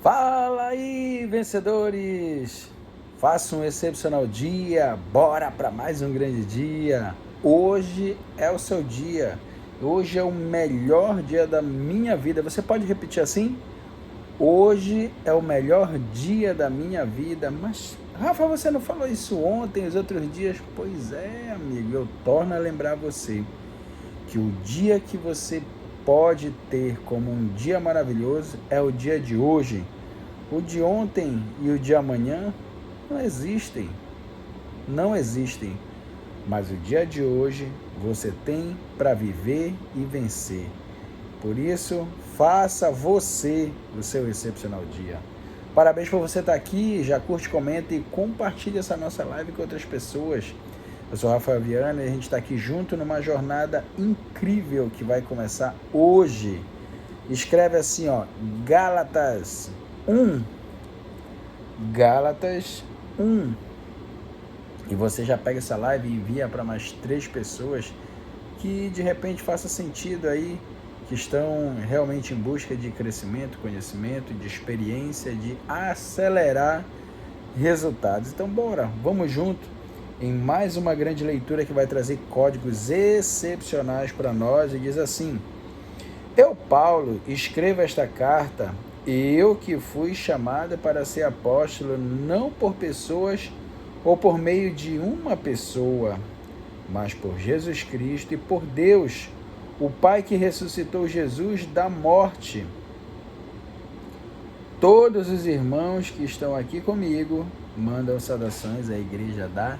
Fala aí, vencedores! Faça um excepcional dia, bora para mais um grande dia. Hoje é o seu dia, hoje é o melhor dia da minha vida. Você pode repetir assim? Hoje é o melhor dia da minha vida. Mas, Rafa, você não falou isso ontem, os outros dias? Pois é, amigo, eu torno a lembrar você que o dia que você pode ter como um dia maravilhoso é o dia de hoje. O de ontem e o de amanhã não existem, não existem. Mas o dia de hoje você tem para viver e vencer. Por isso, faça você o seu excepcional dia. Parabéns por você estar aqui, já curte, comenta e compartilha essa nossa live com outras pessoas. Eu sou Rafael Viana e a gente está aqui junto numa jornada incrível que vai começar hoje. Escreve assim, Gálatas 1. Gálatas 1. E você já pega essa live e envia para mais 3 pessoas que de repente faça sentido aí, que estão realmente em busca de crescimento, conhecimento, de experiência, de acelerar resultados. Então bora, vamos junto em mais uma grande leitura que vai trazer códigos excepcionais para nós. E diz assim: Eu, Paulo, escrevo esta carta, eu que fui chamado para ser apóstolo, não por pessoas ou por meio de uma pessoa, mas por Jesus Cristo e por Deus, o Pai que ressuscitou Jesus da morte. Todos os irmãos que estão aqui comigo mandam saudações à igreja da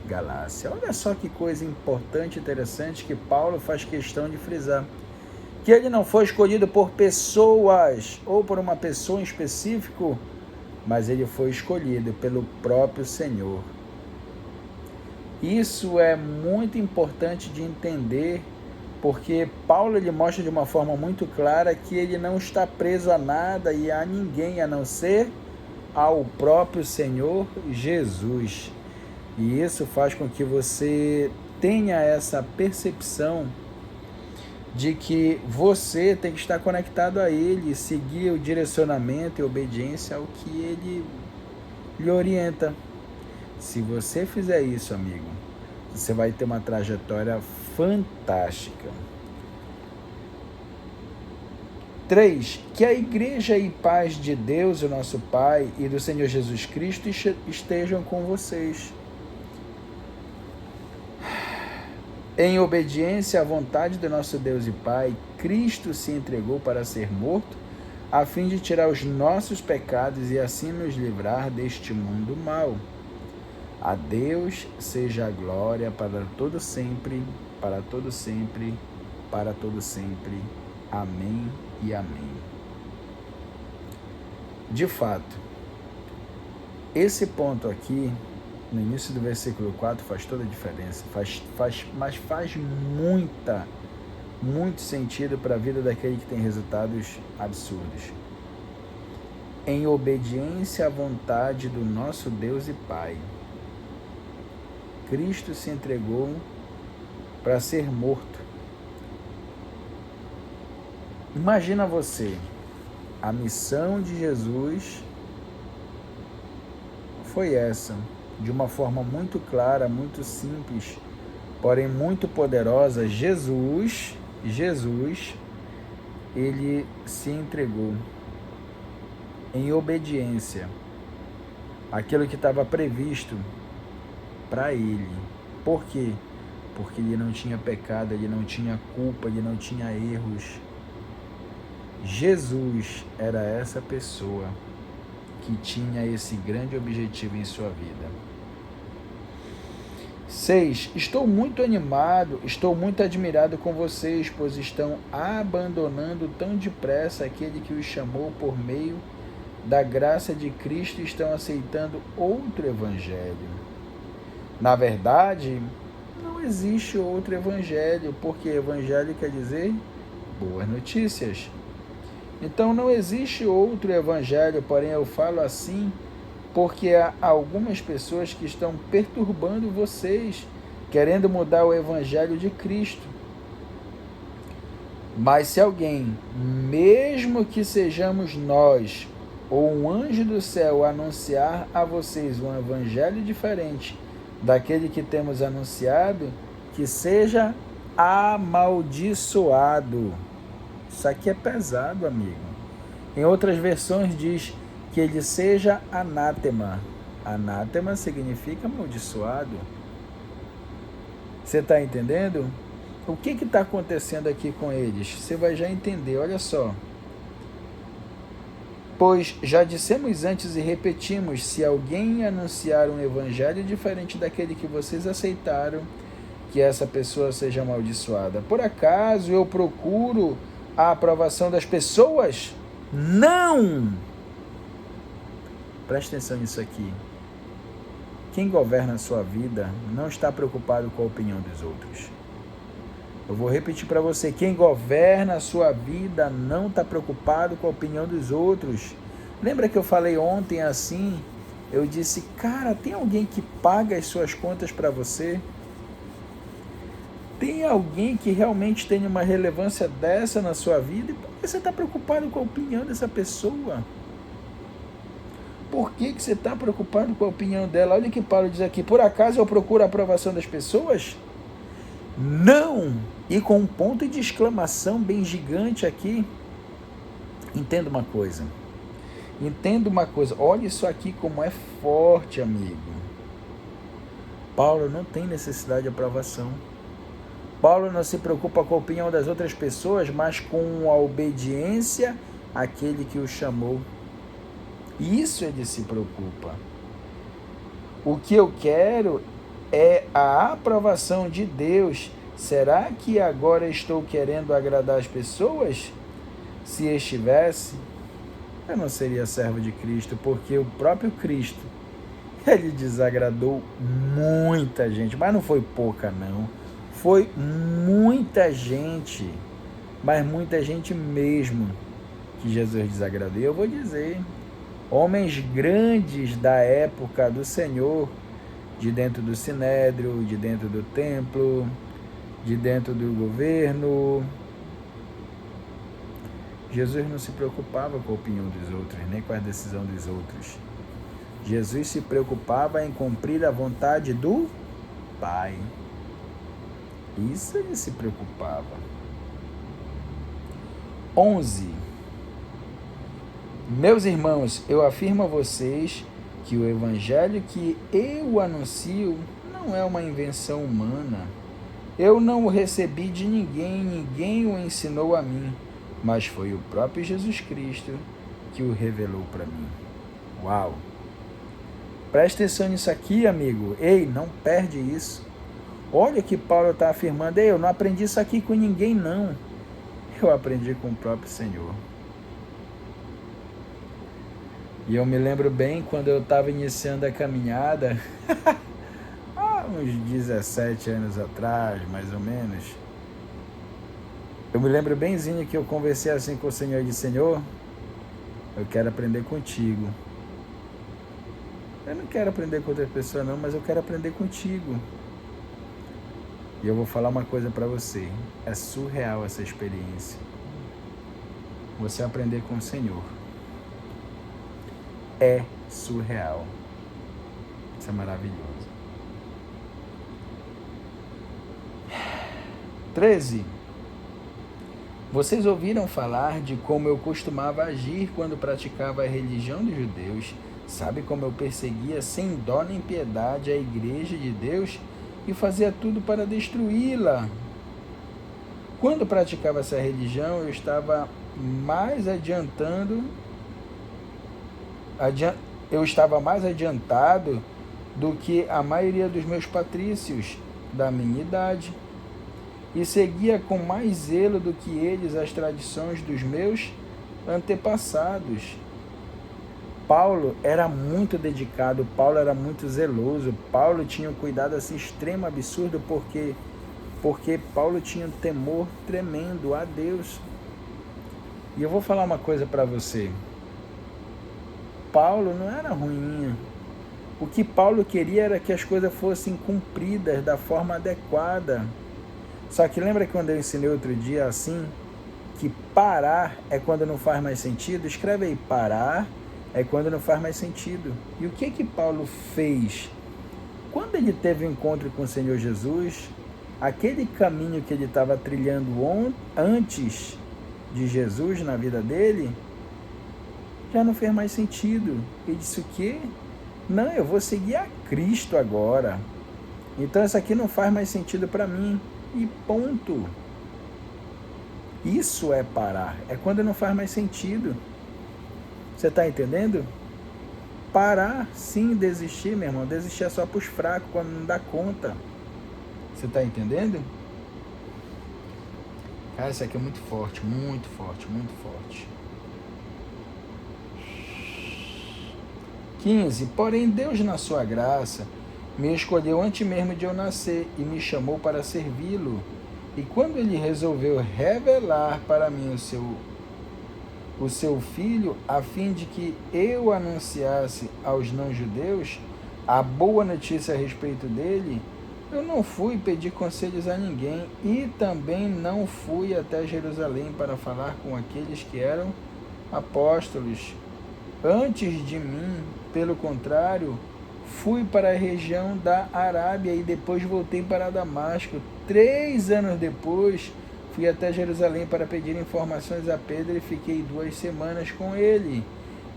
Galácia. Olha só que coisa importante e interessante que Paulo faz questão de frisar. Que ele não foi escolhido por pessoas ou por uma pessoa em específico, mas ele foi escolhido pelo próprio Senhor. Isso é muito importante de entender, porque Paulo ele mostra de uma forma muito clara que ele não está preso a nada e a ninguém, a não ser ao próprio Senhor Jesus. E isso faz com que você tenha essa percepção de que você tem que estar conectado a Ele, seguir o direcionamento e obediência ao que Ele lhe orienta. Se você fizer isso, amigo, você vai ter uma trajetória fantástica. 3. Que a igreja e paz de Deus, o nosso Pai, e do Senhor Jesus Cristo estejam com vocês. Em obediência à vontade do nosso Deus e Pai, Cristo se entregou para ser morto, a fim de tirar os nossos pecados e assim nos livrar deste mundo mau. A Deus seja a glória para todo sempre, para todo sempre, para todo sempre. Amém e amém. De fato, esse ponto aqui, no início do versículo 4, faz toda a diferença, mas faz muito sentido para a vida daquele que tem resultados absurdos. Em obediência à vontade do nosso Deus e Pai, Cristo se entregou para ser morto. Imagina você, a missão de Jesus foi essa, de uma forma muito clara, muito simples, porém muito poderosa. Jesus, ele se entregou em obediência àquilo que estava previsto para ele. Por quê? Porque ele não tinha pecado, ele não tinha culpa, ele não tinha erros. Jesus era essa pessoa que tinha esse grande objetivo em sua vida. 6. Estou muito animado, estou muito admirado com vocês, pois estão abandonando tão depressa aquele que os chamou por meio da graça de Cristo e estão aceitando outro evangelho. Na verdade, não existe outro evangelho, porque evangelho quer dizer boas notícias. Então não existe outro evangelho, porém eu falo assim porque há algumas pessoas que estão perturbando vocês, querendo mudar o evangelho de Cristo. Mas se alguém, mesmo que sejamos nós, ou um anjo do céu anunciar a vocês um evangelho diferente daquele que temos anunciado, que seja amaldiçoado. Isso aqui é pesado, amigo. Em outras versões diz que ele seja anátema. Anátema significa amaldiçoado. Você está entendendo? O que está acontecendo aqui com eles? Você vai já entender, olha só. Pois já dissemos antes e repetimos, se alguém anunciar um evangelho diferente daquele que vocês aceitaram, que essa pessoa seja amaldiçoada. Por acaso eu procuro a aprovação das pessoas? Não! Presta atenção nisso aqui. Quem governa a sua vida não está preocupado com a opinião dos outros. Eu vou repetir para você, quem governa a sua vida não está preocupado com a opinião dos outros. Lembra que eu falei ontem assim? Eu disse, cara, tem alguém que paga as suas contas para você? Tem alguém que realmente tem uma relevância dessa na sua vida? E por que você está preocupado com a opinião dessa pessoa? Por que você está preocupado com a opinião dela? Olha o que Paulo diz aqui, por acaso eu procuro a aprovação das pessoas? Não! E com um ponto de exclamação bem gigante aqui. Entenda uma coisa. Olha isso aqui como é forte, amigo. Paulo não tem necessidade de aprovação. Paulo não se preocupa com a opinião das outras pessoas, mas com a obediência àquele que o chamou. Isso ele se preocupa. O que eu quero é a aprovação de Deus. Será que agora estou querendo agradar as pessoas? Se estivesse, eu não seria servo de Cristo, porque o próprio Cristo, ele desagradou muita gente, mas não foi pouca não, foi muita gente, mas muita gente mesmo que Jesus desagradou. E eu vou dizer, homens grandes da época do Senhor, de dentro do Sinédrio, de dentro do templo, de dentro do governo, Jesus não se preocupava com a opinião dos outros, nem com a decisão dos outros. Jesus se preocupava em cumprir a vontade do Pai. Isso ele se preocupava. 11. Meus irmãos, eu afirmo a vocês que o evangelho que eu anuncio não é uma invenção humana. Eu não o recebi de ninguém, ninguém o ensinou a mim, mas foi o próprio Jesus Cristo que o revelou para mim. Uau! Presta atenção nisso aqui, amigo. Ei, não perde isso. Olha o que Paulo está afirmando. Ei, eu não aprendi isso aqui com ninguém, não. Eu aprendi com o próprio Senhor. E eu me lembro bem quando eu estava iniciando a caminhada, há uns 17 anos atrás, mais ou menos. Eu me lembro benzinho que eu conversei assim com o Senhor e disse, Senhor, eu quero aprender contigo. Eu não quero aprender com outra pessoa não, mas eu quero aprender contigo. E eu vou falar uma coisa para você, é surreal essa experiência. Você aprender com o Senhor. É surreal. Isso é maravilhoso. 13. Vocês ouviram falar de como eu costumava agir quando praticava a religião dos judeus? Sabe como eu perseguia sem dó nem piedade a igreja de Deus e fazia tudo para destruí-la? Quando praticava essa religião, eu estava mais adiantado do que a maioria dos meus patrícios da minha idade, e seguia com mais zelo do que eles as tradições dos meus antepassados. Paulo era muito dedicado, Paulo era muito zeloso, Paulo tinha um cuidado assim extremo, absurdo, porque Paulo tinha um temor tremendo a Deus. E eu vou falar uma coisa para você. Paulo não era ruim. O que Paulo queria era que as coisas fossem cumpridas da forma adequada. Só que lembra quando eu ensinei outro dia assim, que parar é quando não faz mais sentido? Escreve aí, parar É quando não faz mais sentido. E o que Paulo fez? Quando ele teve o encontro com o Senhor Jesus, aquele caminho que ele estava trilhando antes de Jesus na vida dele, já não fez mais sentido. Ele disse o quê? Não, eu vou seguir a Cristo agora. Então isso aqui não faz mais sentido para mim. E ponto. Isso é parar. É quando não faz mais sentido. Você está entendendo? Parar, sim, desistir, meu irmão. Desistir é só para os fracos, quando não dá conta. Você está entendendo? Cara, isso aqui é muito forte, muito forte, muito forte. 15. Porém, Deus, na sua graça, me escolheu antes mesmo de eu nascer e me chamou para servi-lo. E quando ele resolveu revelar para mim o seu filho, a fim de que eu anunciasse aos não-judeus a boa notícia a respeito dele, eu não fui pedir conselhos a ninguém e também não fui até Jerusalém para falar com aqueles que eram apóstolos antes de mim. Pelo contrário, fui para a região da Arábia e depois voltei para Damasco. 3 anos depois, fui até Jerusalém para pedir informações a Pedro e fiquei 2 semanas com ele.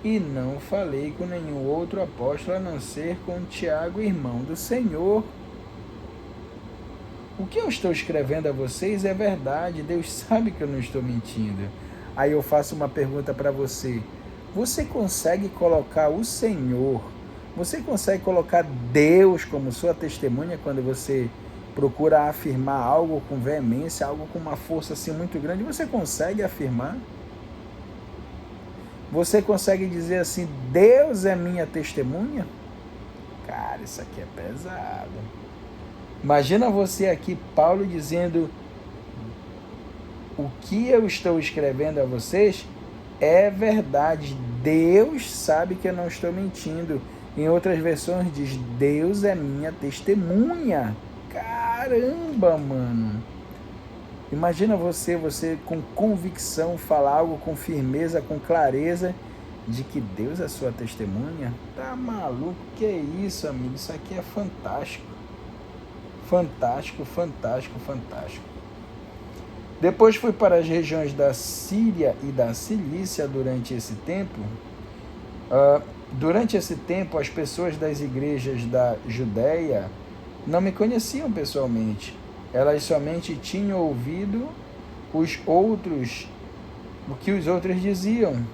E não falei com nenhum outro apóstolo a não ser com Tiago, irmão do Senhor. O que eu estou escrevendo a vocês é verdade. Deus sabe que eu não estou mentindo. Aí eu faço uma pergunta para você. Você consegue colocar o Senhor, você consegue colocar Deus como sua testemunha quando você procura afirmar algo com veemência, algo com uma força assim muito grande? Você consegue afirmar? Você consegue dizer assim, Deus é minha testemunha? Cara, isso aqui é pesado. Imagina você aqui, Paulo, dizendo: o que eu estou escrevendo a vocês é verdade. Deus sabe que eu não estou mentindo. Em outras versões diz, Deus é minha testemunha. Caramba, mano. Imagina você com convicção falar algo com firmeza, com clareza, de que Deus é sua testemunha. Tá maluco? Que é isso, amigo? Isso aqui é fantástico. Fantástico, fantástico, fantástico. Depois fui para as regiões da Síria e da Cilícia durante esse tempo. Durante esse tempo, as pessoas das igrejas da Judéia não me conheciam pessoalmente. Elas somente tinham ouvido o que os outros diziam.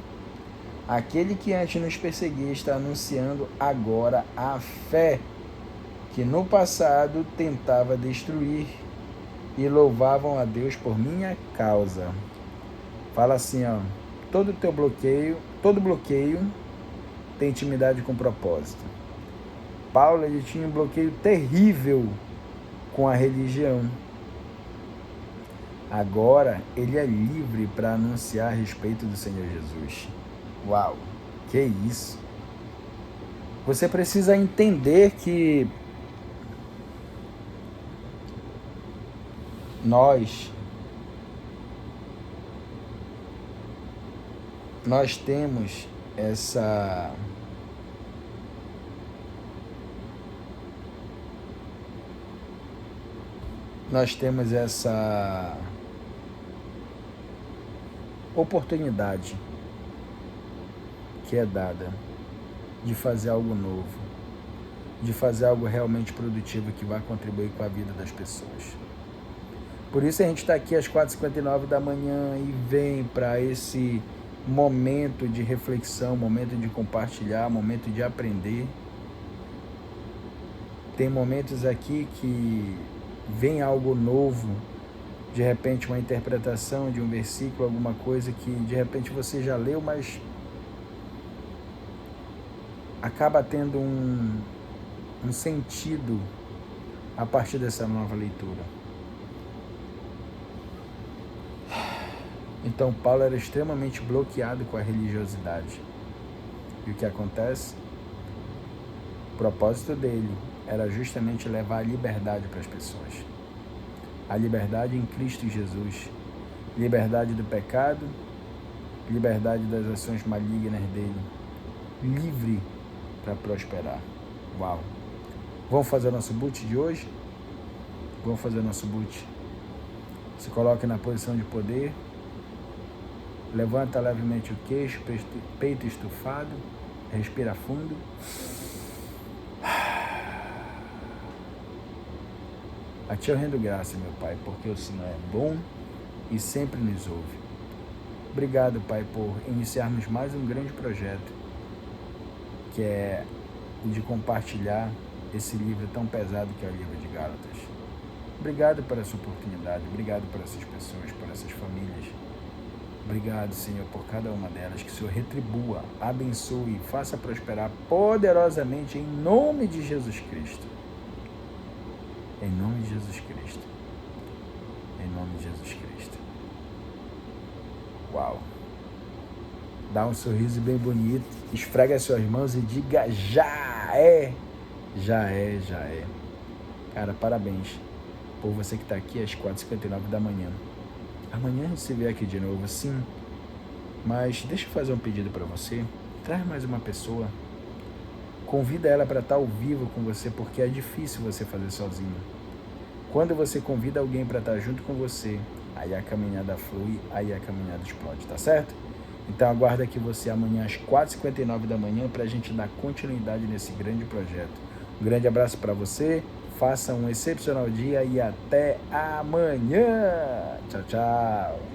Aquele que antes nos perseguia está anunciando agora a fé que no passado tentava destruir, e louvavam a Deus por minha causa. Fala assim, ó, todo bloqueio tem intimidade com propósito. Paulo, ele tinha um bloqueio terrível com a religião. Agora, ele é livre para anunciar a respeito do Senhor Jesus. Uau, que isso! Você precisa entender que nós temos essa oportunidade que é dada de fazer algo novo, de fazer algo realmente produtivo que vai contribuir com a vida das pessoas. Por isso a gente está aqui às 4h59 da manhã e vem para esse momento de reflexão, momento de compartilhar, momento de aprender. Tem momentos aqui que vem algo novo, de repente uma interpretação de um versículo, alguma coisa que de repente você já leu, mas acaba tendo um sentido a partir dessa nova leitura. Então Paulo era extremamente bloqueado com a religiosidade. E o que acontece? O propósito dele era justamente levar a liberdade para as pessoas. A liberdade em Cristo Jesus. Liberdade do pecado, liberdade das ações malignas dele. livre para prosperar. Uau! Vamos fazer o nosso boot de hoje? Vamos fazer o nosso boot. Se coloque na posição de poder. Levanta levemente o queixo, peito estufado. Respira fundo. A Ti eu rendo graça, meu Pai, porque o Senhor é bom e sempre nos ouve. Obrigado, Pai, por iniciarmos mais um grande projeto, que é o de compartilhar esse livro tão pesado que é o livro de Gálatas. Obrigado por essa oportunidade, obrigado por essas pessoas, por essas famílias. Obrigado, Senhor, por cada uma delas, que o Senhor retribua, abençoe e faça prosperar poderosamente em nome de Jesus Cristo. Em nome de Jesus Cristo. Em nome de Jesus Cristo. Uau! Dá um sorriso bem bonito, esfrega as suas mãos e diga: já é! Já é, já é. Cara, parabéns por você que está aqui às 4h59 da manhã. Amanhã a gente se vê aqui de novo, sim. Mas deixa eu fazer um pedido para você. Traz mais uma pessoa. Convida ela para estar ao vivo com você, porque é difícil você fazer sozinho. Quando você convida alguém para estar junto com você, aí a caminhada flui, aí a caminhada explode, tá certo? Então aguarda aqui você amanhã às 4h59 da manhã para a gente dar continuidade nesse grande projeto. Um grande abraço para você, faça um excepcional dia e até amanhã. Tchau, tchau.